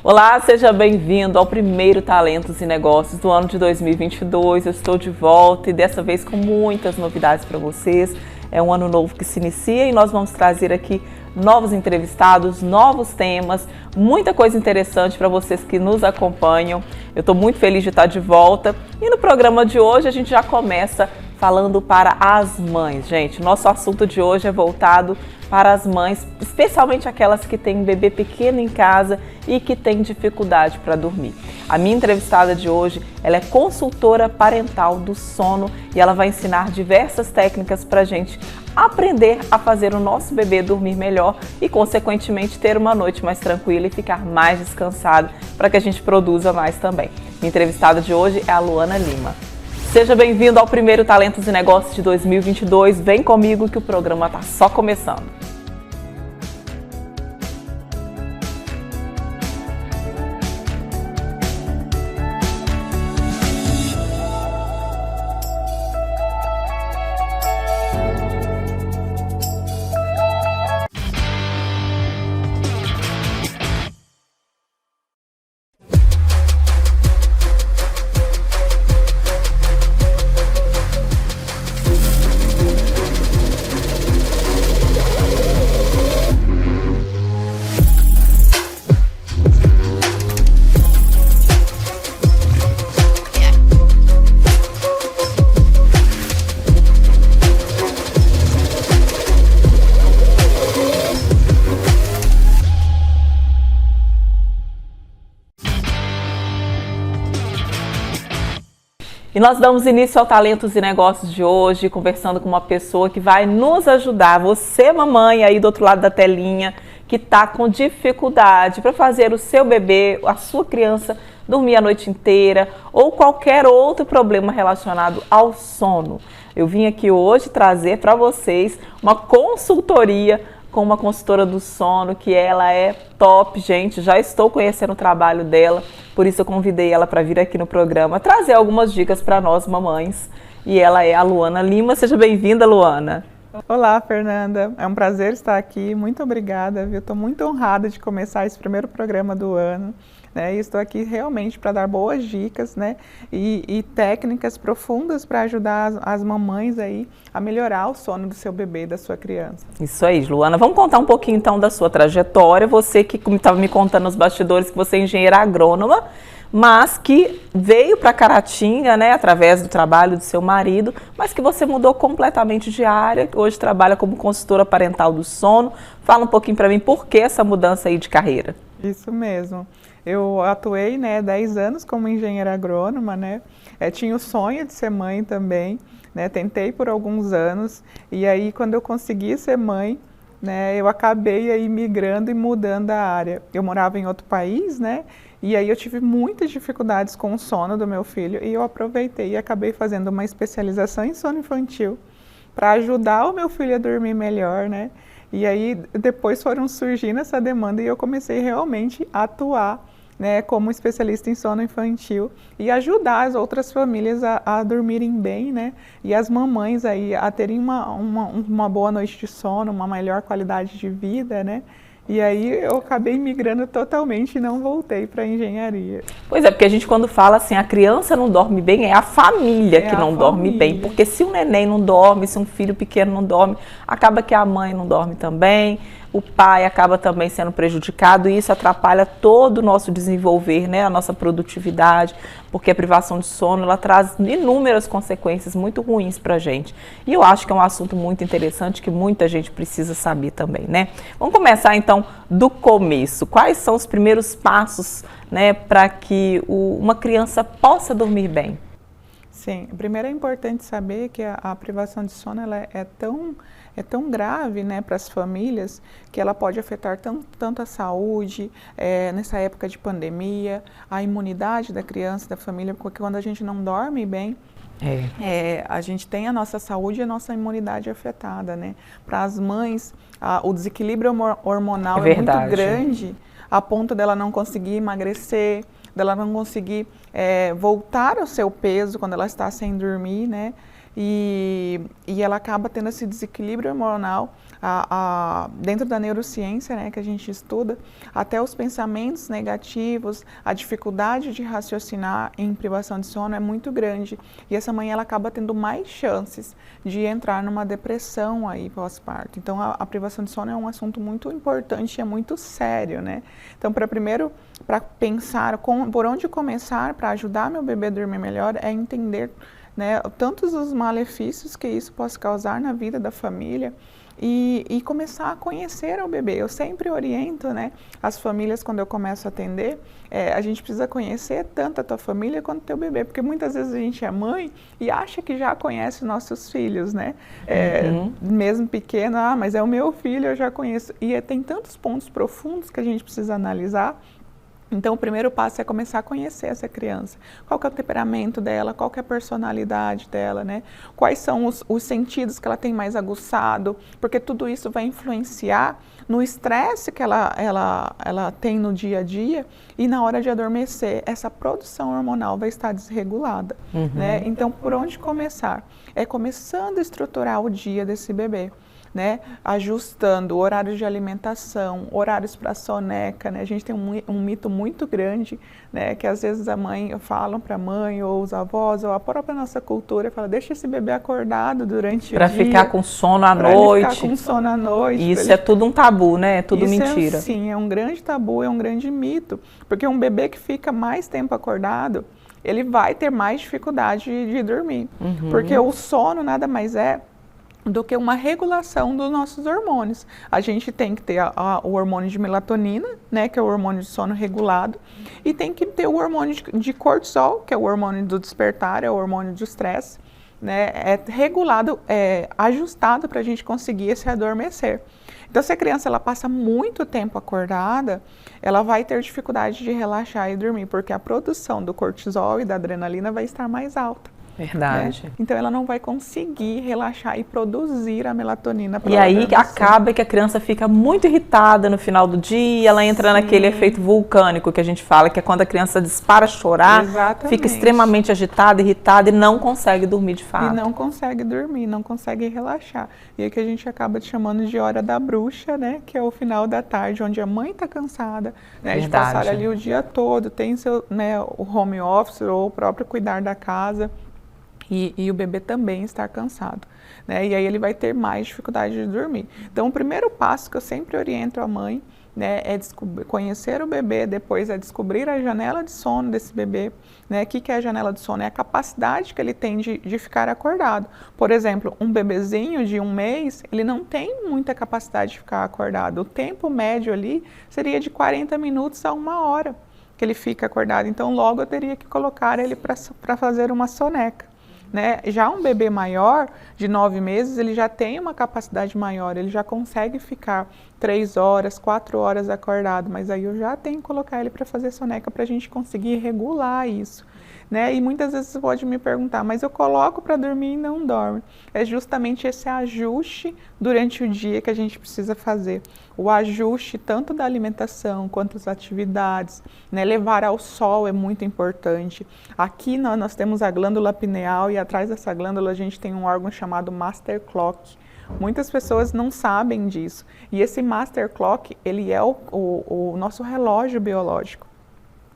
Olá, seja bem-vindo ao primeiro Talentos e Negócios do ano de 2022. Eu estou de volta e dessa vez com muitas novidades para vocês. É um ano novo que se inicia e nós vamos trazer aqui novos entrevistados, novos temas, muita coisa interessante para vocês que nos acompanham. Eu estou muito feliz de estar de volta e no programa de hoje a gente já começa falando para as mães. Gente, nosso assunto de hoje é voltado para as mães, especialmente aquelas que têm um bebê pequeno em casa e que têm dificuldade para dormir. A minha entrevistada de hoje, ela é consultora parental do sono e ela vai ensinar diversas técnicas para a gente aprender a fazer o nosso bebê dormir melhor e, consequentemente, ter uma noite mais tranquila e ficar mais descansado para que a gente produza mais também. Minha entrevistada de hoje é a Luana Lima. Seja bem-vindo ao primeiro Talentos e Negócios de 2022. Vem comigo que o programa está só começando. E nós damos início ao Talentos e Negócios de hoje, conversando com uma pessoa que vai nos ajudar, você mamãe aí do outro lado da telinha, que está com dificuldade para fazer o seu bebê, a sua criança, dormir a noite inteira ou qualquer outro problema relacionado ao sono. Eu vim aqui hoje trazer para vocês uma consultoria com uma consultora do sono, que ela é top, gente. Já estou conhecendo o trabalho dela, por isso eu convidei ela para vir aqui no programa, trazer algumas dicas para nós mamães. E ela é a Luana Lima. Seja bem-vinda, Luana. Olá, Fernanda. É um prazer estar aqui. Muito obrigada, viu? Estou muito honrada de começar esse primeiro programa do ano. E estou aqui realmente para dar boas dicas, né, e técnicas profundas para ajudar as mamães aí a melhorar o sono do seu bebê e da sua criança. Isso aí, Luana. Vamos contar um pouquinho então da sua trajetória. Você que estava me contando nos bastidores que você é engenheira agrônoma, mas que veio para Caratinga, né, através do trabalho do seu marido, mas que você mudou completamente de área, hoje trabalha como consultora parental do sono. Fala um pouquinho para mim por que essa mudança aí de carreira. Isso mesmo. Eu atuei, 10 anos como engenheira agrônoma, tinha o sonho de ser mãe também, tentei por alguns anos, e aí quando eu consegui ser mãe, eu acabei aí migrando e mudando a área. Eu morava em outro país, e aí eu tive muitas dificuldades com o sono do meu filho, e eu aproveitei e acabei fazendo uma especialização em sono infantil para ajudar o meu filho a dormir melhor, E aí depois foram surgindo essa demanda e eu comecei realmente a atuar como especialista em sono infantil e ajudar as outras famílias a dormirem bem, e as mamães aí a terem uma boa noite de sono, uma melhor qualidade de vida, E aí eu acabei migrando totalmente e não voltei para a engenharia. Pois é, porque a gente quando fala assim, a criança não dorme bem, é a família que não dorme bem. Porque se o neném não dorme, se um filho pequeno não dorme, acaba que a mãe não dorme também, o pai acaba também sendo prejudicado e isso atrapalha todo o nosso desenvolver, a nossa produtividade, porque a privação de sono, ela traz inúmeras consequências muito ruins para a gente. E eu acho que é um assunto muito interessante que muita gente precisa saber também, Vamos começar então do começo. Quais são os primeiros passos, para que uma criança possa dormir bem? Sim, primeiro é importante saber que a privação de sono ela é tão grave, para as famílias, que ela pode afetar tanto a saúde, nessa época de pandemia, a imunidade da criança, da família, porque quando a gente não dorme bem, a gente tem a nossa saúde e a nossa imunidade afetada, Para as mães, o desequilíbrio hormonal é muito grande, a ponto dela não conseguir emagrecer, dela não conseguir voltar ao seu peso quando ela está sem dormir, e ela acaba tendo esse desequilíbrio hormonal. Dentro da neurociência, né, que a gente estuda, até os pensamentos negativos, a dificuldade de raciocinar em privação de sono é muito grande. E essa mãe ela acaba tendo mais chances de entrar numa depressão aí pós-parto. Então a privação de sono é um assunto muito importante e é muito sério, né? Então para pensar por onde começar para ajudar meu bebê a dormir melhor é entender, né, tantos os malefícios que isso pode causar na vida da família. E começar a conhecer o bebê. Eu sempre oriento, né, as famílias quando eu começo a atender, a gente precisa conhecer tanto a tua família quanto o teu bebê, porque muitas vezes a gente é mãe e acha que já conhece os nossos filhos, né? Mesmo pequeno, mas é o meu filho, eu já conheço. E tem tantos pontos profundos que a gente precisa analisar. Então, o primeiro passo é começar a conhecer essa criança. Qual que é o temperamento dela, qual que é a personalidade dela, né? Quais são os sentidos que ela tem mais aguçado, porque tudo isso vai influenciar no estresse que ela tem no dia a dia e na hora de adormecer, essa produção hormonal vai estar desregulada, né? Então, por onde começar? É começando a estruturar o dia desse bebê. Né, ajustando horários de alimentação, horários para soneca, né? A gente tem um mito muito grande, né, que às vezes a mãe falam para a mãe ou os avós ou a própria nossa cultura fala, deixa esse bebê acordado durante o dia. Para ficar com sono à noite. Para ficar com sono à noite. Isso é tudo um tabu, né? É tudo isso mentira. Sim, é um grande tabu, é um grande mito, porque um bebê que fica mais tempo acordado, ele vai ter mais dificuldade de dormir, porque o sono nada mais é do que uma regulação dos nossos hormônios. A gente tem que ter o hormônio de melatonina, né, que é o hormônio de sono regulado, e tem que ter o hormônio de cortisol, que é o hormônio do despertar, é o hormônio do estresse, né, é regulado, ajustado para a gente conseguir esse adormecer. Então, se a criança ela passa muito tempo acordada, ela vai ter dificuldade de relaxar e dormir, porque a produção do cortisol e da adrenalina vai estar mais alta. Verdade. Né? Então ela não vai conseguir relaxar e produzir a melatonina. E aí acaba que a criança fica muito irritada no final do dia, ela entra naquele efeito vulcânico que a gente fala, que é quando a criança dispara a chorar, fica extremamente agitada, irritada e não consegue dormir de fato. E não consegue dormir, não consegue relaxar. E é que a gente acaba chamando de hora da bruxa, né? Que é o final da tarde, onde a mãe está cansada, né, de passar ali o dia todo, tem seu, né, o home office ou o próprio cuidar da casa. E o bebê também está cansado, né? E aí ele vai ter mais dificuldade de dormir. Então, o primeiro passo que eu sempre oriento a mãe, né, é conhecer o bebê, depois é descobrir a janela de sono desse bebê, né? O que é a janela de sono? É a capacidade que ele tem de ficar acordado. Por exemplo, um bebezinho de 1 mês, ele não tem muita capacidade de ficar acordado. O tempo médio ali seria de 40 minutos a 1 hora que ele fica acordado. Então, logo eu teria que colocar ele para fazer uma soneca. Né? Já um bebê maior, de 9 meses, ele já tem uma capacidade maior, ele já consegue ficar 3 horas, 4 horas acordado, mas aí eu já tenho que colocar ele para fazer soneca para a gente conseguir regular isso. Né? E muitas vezes você pode me perguntar, mas eu coloco para dormir e não dorme. É justamente esse ajuste durante o dia que a gente precisa fazer. O ajuste tanto da alimentação quanto das atividades, né? Levar ao sol é muito importante. Aqui nós temos a glândula pineal e atrás dessa glândula a gente tem um órgão chamado Master Clock. Muitas pessoas não sabem disso. E esse Master Clock, ele é o nosso relógio biológico.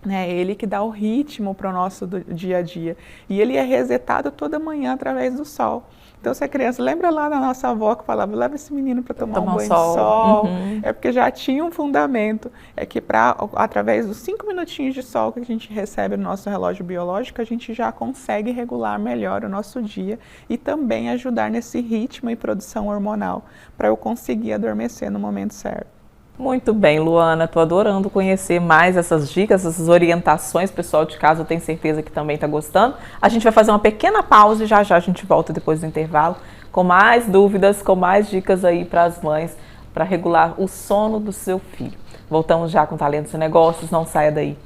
É ele que dá o ritmo para o nosso dia a dia. E ele é resetado toda manhã através do sol. Então, se a criança, lembra lá da nossa avó que falava, leva esse menino para tomar um banho de sol. É porque já tinha um fundamento. É que através dos 5 minutinhos de sol que a gente recebe no nosso relógio biológico, a gente já consegue regular melhor o nosso dia e também ajudar nesse ritmo e produção hormonal para eu conseguir adormecer no momento certo. Muito bem, Luana, estou adorando conhecer mais essas dicas, essas orientações. Pessoal de casa, eu tenho certeza que também está gostando. A gente vai fazer uma pequena pausa e já a gente volta depois do intervalo com mais dúvidas, com mais dicas aí para as mães, para regular o sono do seu filho. Voltamos já com Talentos e Negócios, não saia daí.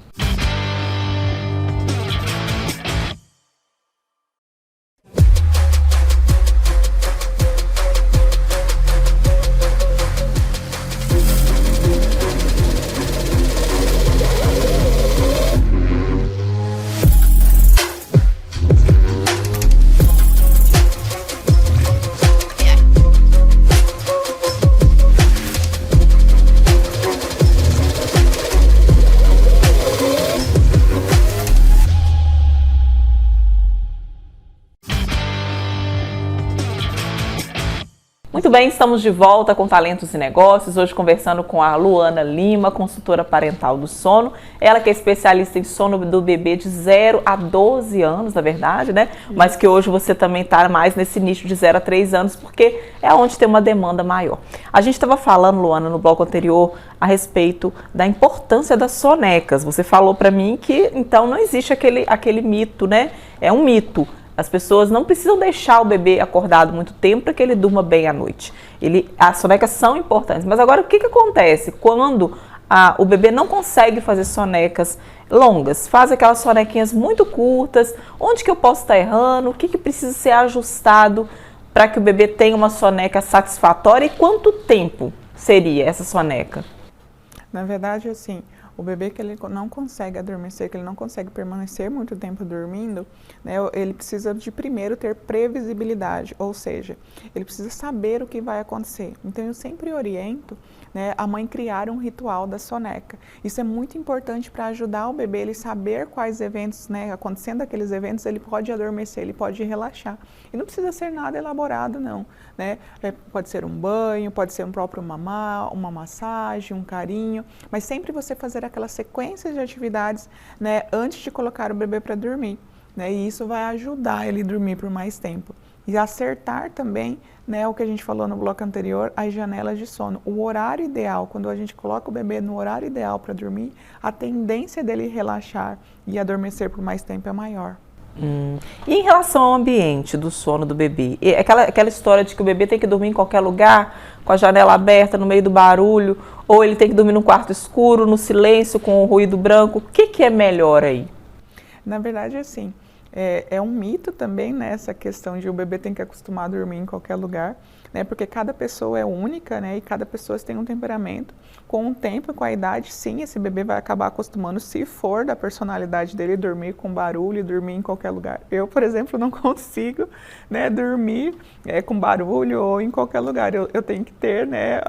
Muito bem, estamos de volta com Talentos e Negócios, hoje conversando com a Luana Lima, consultora parental do sono. Ela que é especialista em sono do bebê de 0 a 12 anos, na verdade, né? Mas que hoje você também está mais nesse nicho de 0 a 3 anos, porque é onde tem uma demanda maior. A gente estava falando, Luana, no bloco anterior, a respeito da importância das sonecas. Você falou para mim que, então, não existe aquele mito, né? É um mito. As pessoas não precisam deixar o bebê acordado muito tempo para que ele durma bem à noite. As sonecas são importantes. Mas agora, o que acontece quando o bebê não consegue fazer sonecas longas? Faz aquelas sonequinhas muito curtas. Onde que eu posso estar errando? O que precisa ser ajustado para que o bebê tenha uma soneca satisfatória? E quanto tempo seria essa soneca? Na verdade, assim, o bebê que ele não consegue adormecer, que ele não consegue permanecer muito tempo dormindo, né, ele precisa de primeiro ter previsibilidade, ou seja, ele precisa saber o que vai acontecer. Então eu sempre oriento, né, a mãe criar um ritual da soneca. Isso é muito importante para ajudar o bebê, ele saber quais eventos, né, acontecendo aqueles eventos, ele pode adormecer, ele pode relaxar. E não precisa ser nada elaborado, não, né? Pode ser um banho, pode ser um próprio mamar, uma massagem, um carinho, mas sempre você fazer aquelas sequências de atividades, né, antes de colocar o bebê para dormir, né? E isso vai ajudar ele a dormir por mais tempo. E acertar também, né, o que a gente falou no bloco anterior, as janelas de sono. O horário ideal, quando a gente coloca o bebê no horário ideal para dormir, a tendência dele relaxar e adormecer por mais tempo é maior. E em relação ao ambiente do sono do bebê? Aquela história de que o bebê tem que dormir em qualquer lugar, com a janela aberta, no meio do barulho, ou ele tem que dormir num quarto escuro, no silêncio, com o ruído branco. O que é melhor aí? Na verdade, assim, é um mito também, né, essa questão de o bebê tem que acostumar a dormir em qualquer lugar, né, porque cada pessoa é única, né, e cada pessoa tem um temperamento. Com o tempo e com a idade, sim, esse bebê vai acabar acostumando, se for da personalidade dele, dormir com barulho, dormir em qualquer lugar. Eu, por exemplo, não consigo, né, dormir com barulho ou em qualquer lugar. Eu tenho que ter, né,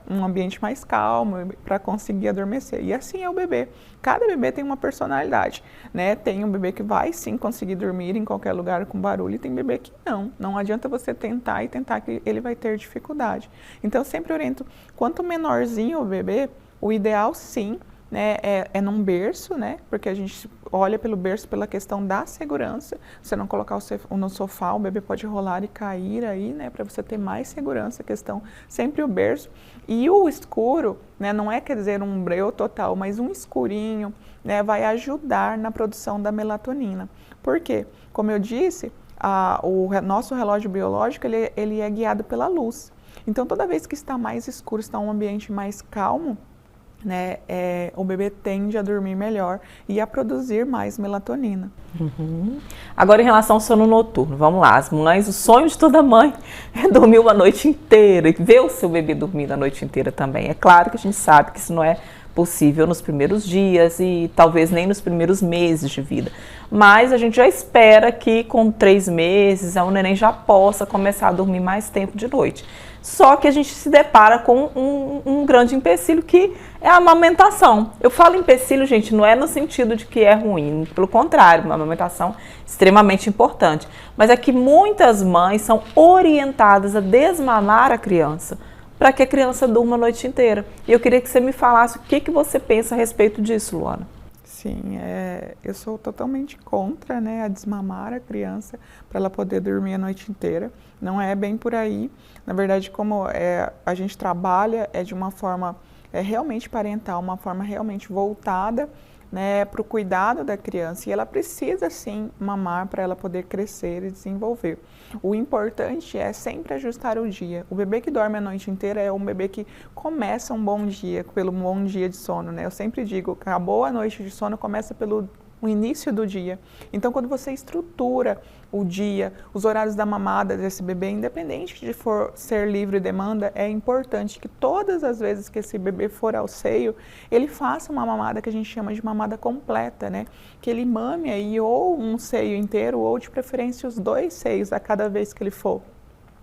um ambiente mais calmo para conseguir adormecer. E assim é o bebê. Cada bebê tem uma personalidade, né? Tem um bebê que vai sim conseguir dormir em qualquer lugar com barulho e tem bebê que não. Não adianta você tentar e tentar que ele vai ter dificuldade. Então eu sempre oriento, quanto menorzinho o bebê, o ideal sim, né, é num berço, né? Porque a gente olha pelo berço pela questão da segurança. Você não colocar no sofá, o bebê pode rolar e cair aí, né? Para você ter mais segurança, a questão sempre o berço. E o escuro, né? Não é quer dizer um breu total, mas um escurinho, né? Vai ajudar na produção da melatonina. Por quê? Como eu disse, o nosso relógio biológico ele é guiado pela luz. Então toda vez que está mais escuro, está um ambiente mais calmo, né, o bebê tende a dormir melhor e a produzir mais melatonina. Agora, em relação ao sono noturno, vamos lá, as mães, o sonho de toda mãe é dormir uma noite inteira e ver o seu bebê dormindo a noite inteira também. É claro que a gente sabe que isso não é possível nos primeiros dias e talvez nem nos primeiros meses de vida, mas a gente já espera que com 3 meses o neném já possa começar a dormir mais tempo de noite. Só que a gente se depara com um grande empecilho que é a amamentação. Eu falo empecilho, gente, não é no sentido de que é ruim, pelo contrário, uma amamentação extremamente importante. Mas é que muitas mães são orientadas a desmamar a criança para que a criança durma a noite inteira. E eu queria que você me falasse o que você pensa a respeito disso, Luana. Sim, eu sou totalmente contra, né, a desmamar a criança para ela poder dormir a noite inteira. Não é bem por aí. Na verdade, como a gente trabalha de uma forma realmente parental, uma forma realmente voltada, né, para o cuidado da criança. E ela precisa, sim, mamar para ela poder crescer e desenvolver. O importante é sempre ajustar o dia. O bebê que dorme a noite inteira é um bebê que começa um bom dia, pelo bom dia de sono, né? Eu sempre digo, acabou a noite de sono, começa pelo o início do dia. Então, quando você estrutura o dia, os horários da mamada desse bebê, independente de ser livre demanda, é importante que todas as vezes que esse bebê for ao seio, ele faça uma mamada que a gente chama de mamada completa, né? Que ele mame aí ou um seio inteiro ou de preferência os 2 seios a cada vez que ele for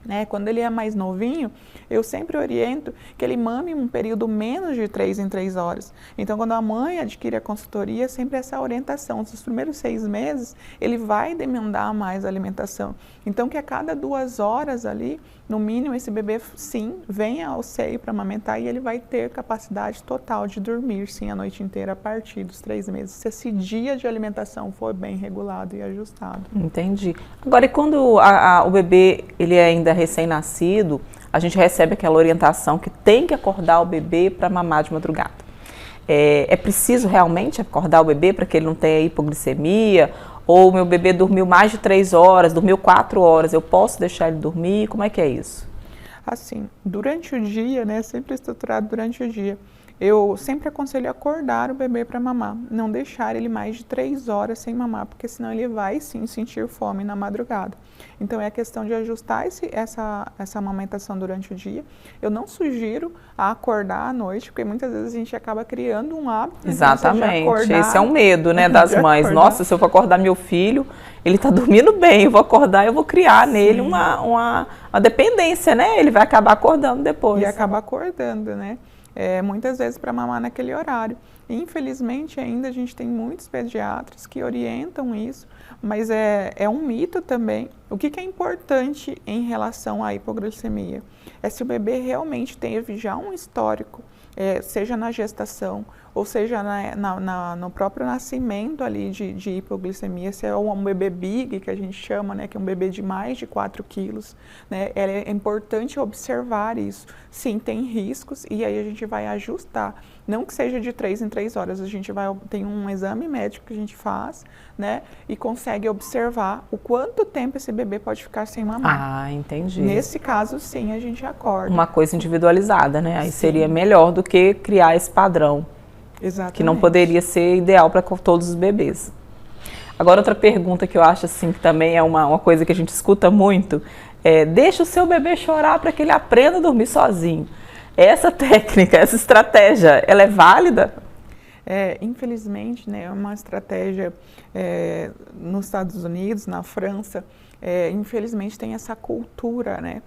né? Quando ele é mais novinho, eu sempre oriento que ele mame um período menos de 3 em 3 horas. Então, quando a mãe adquire a consultoria, sempre essa orientação. Nos primeiros 6 meses, ele vai demandar mais alimentação. Então, que a cada 2 horas ali, no mínimo, esse bebê, sim, venha ao seio para amamentar e ele vai ter capacidade total de dormir, sim, a noite inteira a partir dos 3 meses. Se esse dia de alimentação for bem regulado e ajustado. Entendi. Agora, e quando o bebê ele é ainda recém-nascido, a gente recebe aquela orientação que tem que acordar o bebê para mamar de madrugada. É preciso realmente acordar o bebê para que ele não tenha hipoglicemia? Ou meu bebê dormiu mais de 3 horas, dormiu 4 horas, eu posso deixar ele dormir? Como é que é isso? Assim, durante o dia, né, sempre estruturado durante o dia, eu sempre aconselho acordar o bebê para mamar, não deixar ele mais de 3 horas sem mamar, porque senão ele vai sim sentir fome na madrugada. Então é a questão de ajustar essa amamentação durante o dia. Eu não sugiro acordar à noite, porque muitas vezes a gente acaba criando um hábito. Exatamente, esse é um medo, né, das mães. Nossa, se eu for acordar meu filho, ele está dormindo bem, eu vou acordar, eu vou criar nele uma dependência, né? Ele vai acabar acordando depois. E acaba acordando, né? Muitas vezes para mamar naquele horário. Infelizmente, ainda a gente tem muitos pediatras que orientam isso, mas é um mito também. O que é importante em relação à hipoglicemia? É se o bebê realmente teve já um histórico, seja na gestação, ou seja no próprio nascimento ali de hipoglicemia, se é um bebê big, que a gente chama, né, que é um bebê de mais de 4 quilos, né, é importante observar isso. Sim, tem riscos e aí a gente vai ajustar. Não que seja de 3 em 3 horas, a gente tem um exame médico que a gente faz, né, e consegue observar o quanto tempo esse bebê pode ficar sem mamar. Ah, entendi. Nesse caso, sim, a gente acorda. Uma coisa individualizada, né? Aí seria melhor do que criar esse padrão. Exatamente. Que não poderia ser ideal para todos os bebês. Agora, outra pergunta que eu acho assim, que também é uma coisa que a gente escuta muito, deixa o seu bebê chorar para que ele aprenda a dormir sozinho. Essa técnica, essa estratégia, ela é válida? Infelizmente, né, é uma estratégia nos Estados Unidos, na França, infelizmente tem essa cultura, né?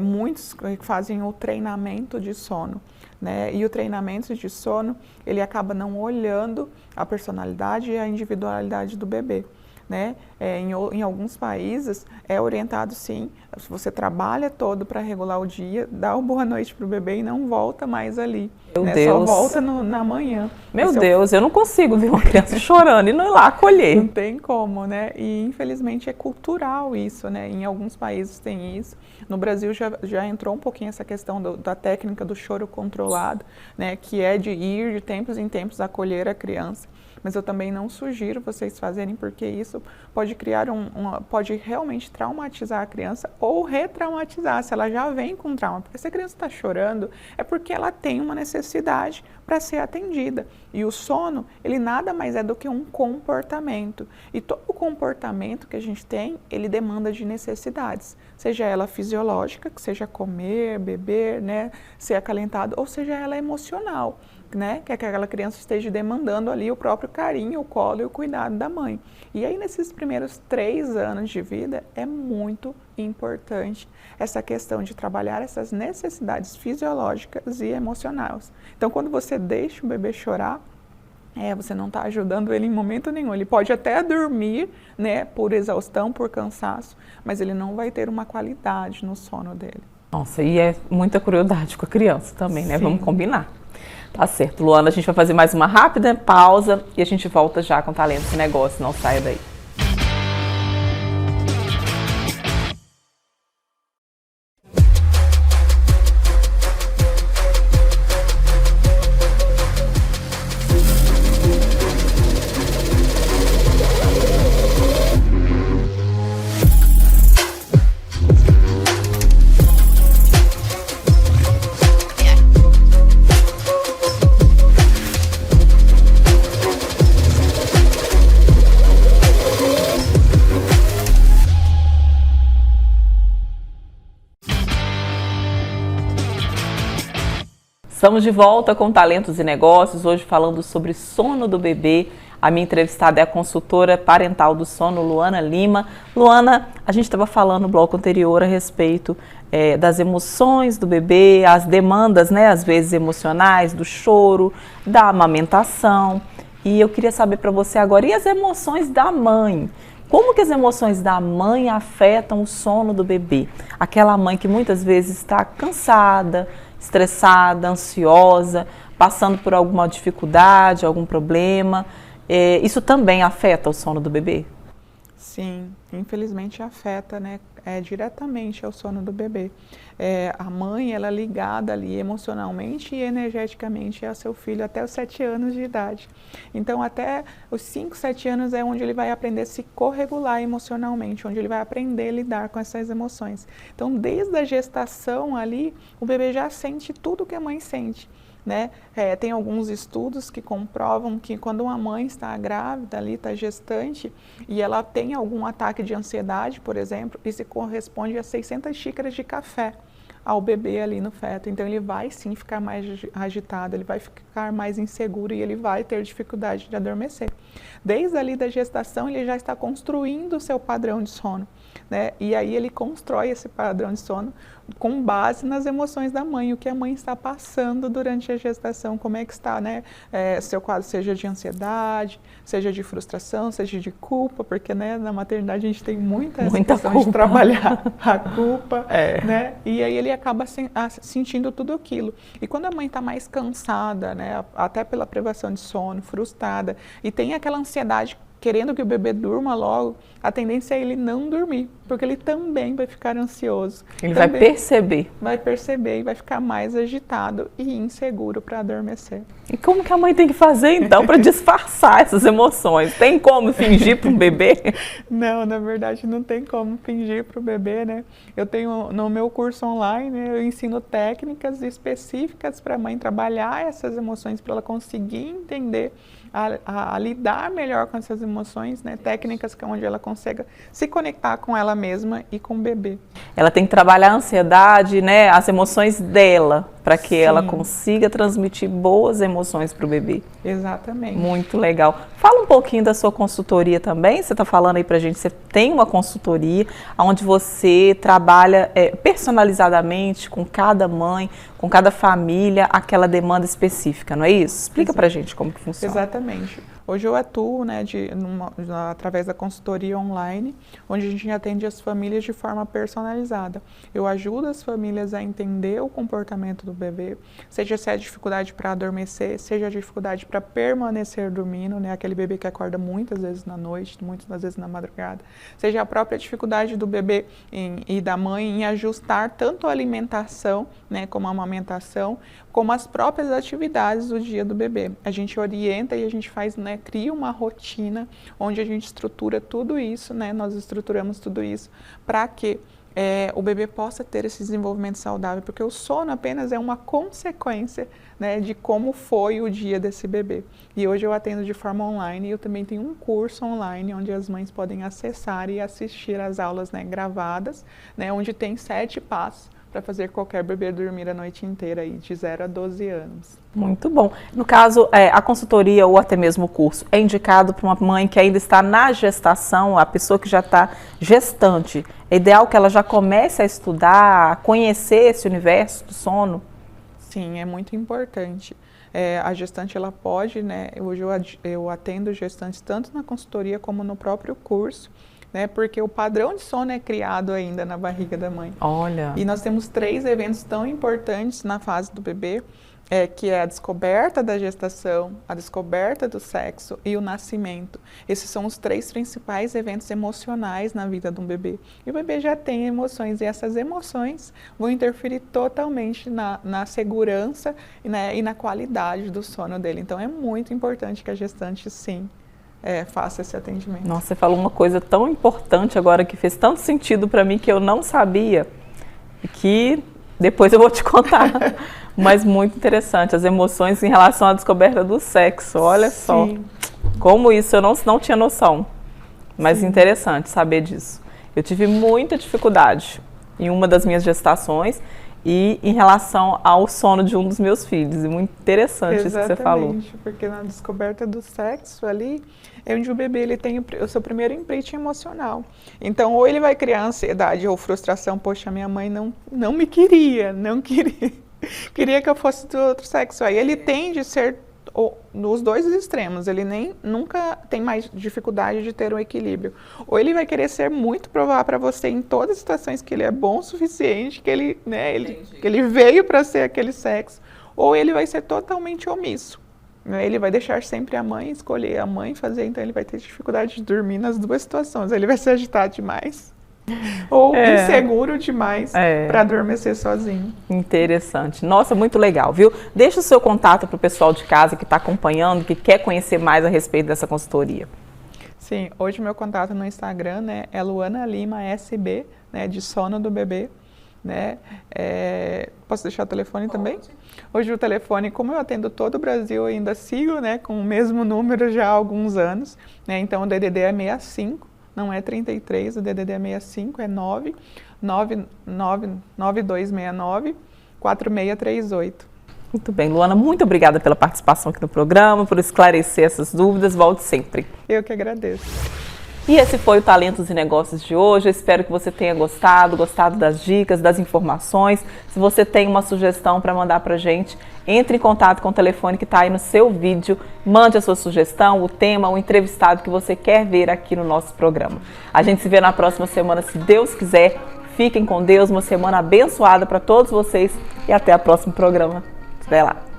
Muitos fazem o treinamento de sono, né? E o treinamento de sono, ele acaba não olhando a personalidade e a individualidade do bebê, né? Em alguns países é orientado sim, se você trabalha todo para regular o dia, dá uma boa noite para o bebê e não volta mais ali. Meu Deus. Só volta na manhã. Meu Deus, eu não consigo ver uma criança chorando e não ir lá acolher. Não tem como, né? E infelizmente é cultural isso, né? Em alguns países tem isso. No Brasil já entrou um pouquinho essa questão da técnica do choro controlado, né? Que é de ir de tempos em tempos acolher a criança. Mas eu também não sugiro vocês fazerem, porque isso pode criar pode realmente traumatizar a criança ou retraumatizar, se ela já vem com trauma. Porque se a criança está chorando, é porque ela tem uma necessidade para ser atendida. E o sono, ele nada mais é do que um comportamento. E todo comportamento que a gente tem, ele demanda de necessidades. Seja ela fisiológica, que seja comer, beber, né, ser acalentado, ou seja ela emocional, né, que aquela criança esteja demandando ali o próprio carinho, o colo e o cuidado da mãe. E aí nesses primeiros 3 anos de vida é muito importante essa questão de trabalhar essas necessidades fisiológicas e emocionais. Então quando você deixa o bebê chorar, você não está ajudando ele em momento nenhum. Ele pode até dormir, né, por exaustão, por cansaço, mas ele não vai ter uma qualidade no sono dele. Nossa, e é muita crueldade com a criança também, né? Sim. Vamos combinar. Tá certo, Luana, a gente vai fazer mais uma rápida pausa e a gente volta já com Talentos e Negócios. Não saia daí. Estamos de volta com Talentos e Negócios, hoje falando sobre sono do bebê, A minha entrevistada é a consultora parental do sono, Luana Lima. Luana, a gente estava falando no bloco anterior a respeito das emoções do bebê, as demandas, né, às vezes emocionais, do choro, da amamentação. E eu queria saber para você agora, e as emoções da mãe? Como que as emoções da mãe afetam o sono do bebê? Aquela mãe que muitas vezes está cansada, estressada, ansiosa, passando por alguma dificuldade, algum problema. Isso também afeta o sono do bebê? Sim, infelizmente afeta, né, diretamente ao sono do bebê. A mãe, ela é ligada ali emocionalmente e energeticamente a seu filho até os 7 anos de idade. Então, até os 5, 7 anos é onde ele vai aprender a se corregular emocionalmente, onde ele vai aprender a lidar com essas emoções. Então, desde a gestação ali, o bebê já sente tudo que a mãe sente. Né? Tem alguns estudos que comprovam que quando uma mãe está grávida, ali está gestante, e ela tem algum ataque de ansiedade, por exemplo, isso corresponde a 600 xícaras de café ao bebê ali no feto. Então ele vai sim ficar mais agitado, ele vai ficar mais inseguro e ele vai ter dificuldade de adormecer. Desde ali da gestação ele já está construindo o seu padrão de sono, né? E aí ele constrói esse padrão de sono com base nas emoções da mãe, o que a mãe está passando durante a gestação, como é que está, né? Seu quadro, seja de ansiedade, seja de frustração, seja de culpa, porque, né, na maternidade a gente tem muita questão culpa de trabalhar a culpa, né? E aí ele acaba sentindo tudo aquilo. E quando a mãe está mais cansada, né, até pela privação de sono, frustrada, e tem aquela ansiedade querendo que o bebê durma logo, a tendência é ele não dormir, porque ele também vai ficar ansioso. Ele vai perceber. Vai perceber e vai ficar mais agitado e inseguro para adormecer. E como que a mãe tem que fazer, então, para disfarçar essas emoções? Tem como fingir para um bebê? Não, na verdade, não tem como fingir para o bebê, né? Eu tenho, no meu curso online, eu ensino técnicas específicas para a mãe trabalhar essas emoções, para ela conseguir entender, a lidar melhor com essas emoções, né? Técnicas onde ela consiga se conectar com ela mesma e com o bebê. Ela tem que trabalhar a ansiedade, né? As emoções dela, para que ela consiga transmitir boas emoções para o bebê. Exatamente. Muito legal. Fala um pouquinho da sua consultoria também. Você está falando aí para a gente, você tem uma consultoria onde você trabalha personalizadamente com cada mãe, com cada família, aquela demanda específica, não é isso? Explica para a gente como que funciona. Exatamente. Hoje eu atuo, né, através da consultoria online, onde a gente atende as famílias de forma personalizada. Eu ajudo as famílias a entender o comportamento do bebê, seja se é dificuldade para adormecer, seja a dificuldade para permanecer dormindo, né, aquele bebê que acorda muitas vezes na noite, muitas vezes na madrugada, seja a própria dificuldade do bebê e da mãe em ajustar tanto a alimentação, né, como a amamentação, como as próprias atividades do dia do bebê. A gente orienta e a gente faz, né, cria uma rotina onde a gente estrutura tudo isso, né, nós estruturamos tudo isso para que o bebê possa ter esse desenvolvimento saudável, porque o sono apenas é uma consequência, né, de como foi o dia desse bebê. E hoje eu atendo de forma online e eu também tenho um curso online onde as mães podem acessar e assistir às aulas, né, gravadas, né, onde tem 7 passos para fazer qualquer bebê dormir a noite inteira, aí, de 0 a 12 anos. Muito bom. No caso, a consultoria ou até mesmo o curso é indicado para uma mãe que ainda está na gestação, a pessoa que já está gestante. É ideal que ela já comece a estudar, a conhecer esse universo do sono? Sim, é muito importante. A gestante, ela pode, né, hoje eu atendo gestantes tanto na consultoria como no próprio curso, né, porque o padrão de sono é criado ainda na barriga da mãe. Olha. E nós temos 3 eventos tão importantes na fase do bebê, que é a descoberta da gestação, a descoberta do sexo e o nascimento. Esses são os 3 principais eventos emocionais na vida de um bebê. E o bebê já tem emoções, e essas emoções vão interferir totalmente na segurança, né, e na qualidade do sono dele. Então é muito importante que a gestante, sim, faça esse atendimento. Nossa, você falou uma coisa tão importante agora, que fez tanto sentido para mim, que eu não sabia, que depois eu vou te contar. Mas muito interessante, as emoções em relação à descoberta do sexo, olha só. Como isso eu não tinha noção, mas interessante saber disso. Eu tive muita dificuldade em uma das minhas gestações e em relação ao sono de um dos meus filhos. E muito interessante isso que você falou. Exatamente, porque na descoberta do sexo ali, é onde o bebê ele tem o seu primeiro imprint emocional. Então, ou ele vai criar ansiedade ou frustração, poxa, minha mãe não me queria, queria que eu fosse do outro sexo. Aí ele tende a ser nos dois extremos, ele nunca tem mais dificuldade de ter um equilíbrio. Ou ele vai querer ser muito, provar para você em todas as situações que ele é bom o suficiente, que ele, né, que ele veio para ser aquele sexo, ou ele vai ser totalmente omisso. Né? Ele vai deixar sempre a mãe escolher, a mãe fazer, então ele vai ter dificuldade de dormir nas duas situações. Ele vai se agitar demais. Ou inseguro demais para adormecer sozinho. Interessante. Nossa, muito legal, viu? Deixa o seu contato para o pessoal de casa que está acompanhando, que quer conhecer mais a respeito dessa consultoria. Sim, hoje meu contato no Instagram, né, é Luana Lima SB, né, de sono do bebê. Né? Posso deixar o telefone também? Hoje o telefone, como eu atendo todo o Brasil, eu ainda sigo, né, com o mesmo número já há alguns anos. Né? Então o DDD é 65. Não é 33, o DDD é 65, é 99269-4638. Muito bem, Luana, muito obrigada pela participação aqui no programa, por esclarecer essas dúvidas. Volte sempre. Eu que agradeço. E esse foi o Talentos e Negócios de hoje. Eu espero que você tenha gostado das dicas, das informações. Se você tem uma sugestão para mandar para a gente, entre em contato com o telefone que está aí no seu vídeo. Mande a sua sugestão, o tema, o entrevistado que você quer ver aqui no nosso programa. A gente se vê na próxima semana, se Deus quiser. Fiquem com Deus, uma semana abençoada para todos vocês e até o próximo programa. Até lá.